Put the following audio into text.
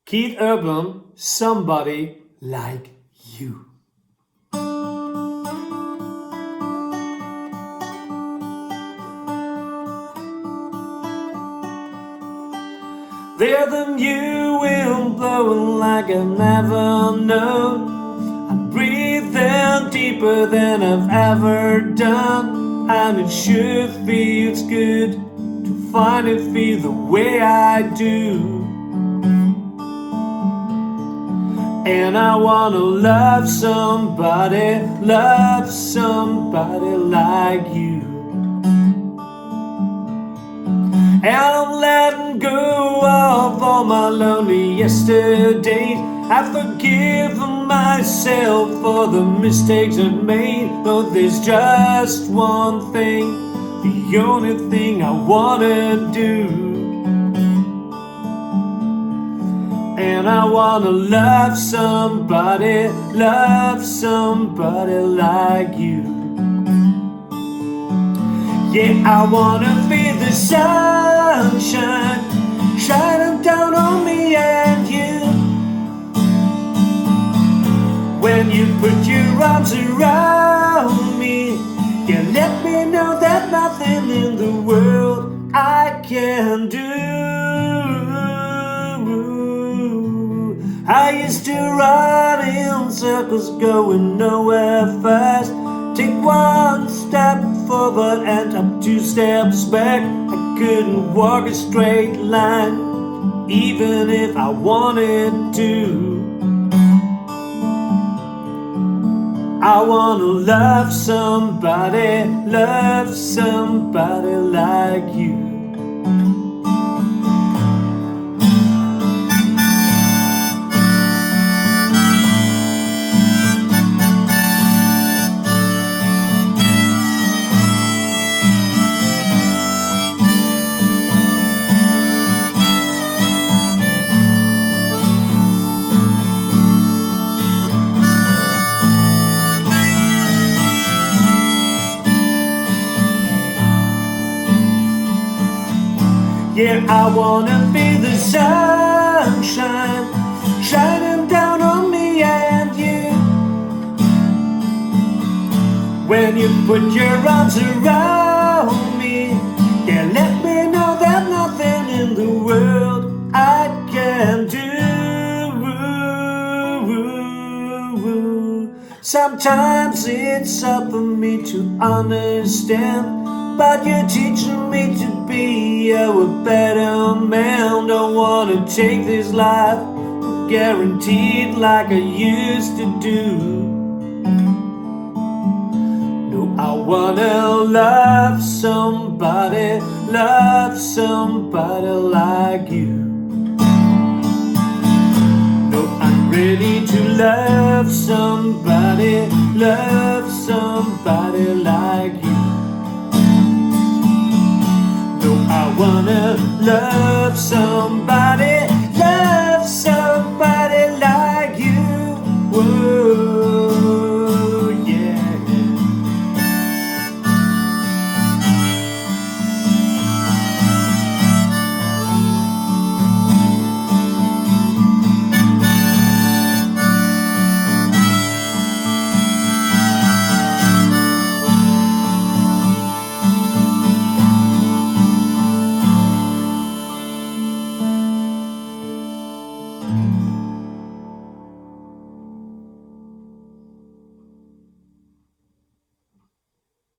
Keith Urban, Somebody Like You. There's a new wind blowing like I've never known. I'm breathing deeper than I've ever done, and it sure feels good to finally feel the way I do. And I wanna love somebody like you. And I'm letting go of all my lonely yesterdays. I've forgiven myself for the mistakes I've made. But there's just one thing, the only thing I wanna do. And I wanna love somebody like you. Yeah, I wanna feel the sunshine shining down on me and you. When you put your arms around me, you let me know that nothing in the world I can do. I used to run in circles going nowhere fast. Take one step forward and up 2 steps back. I couldn't walk a straight line, even if I wanted to. I wanna love somebody like you. Yeah, I wanna feel the sunshine shining down on me and you. When you put your arms around me, yeah, let me know that nothing in the world I can do. Sometimes it's up for me to understand, but you're teaching me to be a better man. Don't wanna take this life guaranteed like I used to do. No, I wanna love somebody like you. No, I'm ready to love somebody like you. I wanna love somebody like you. Whoa, yeah.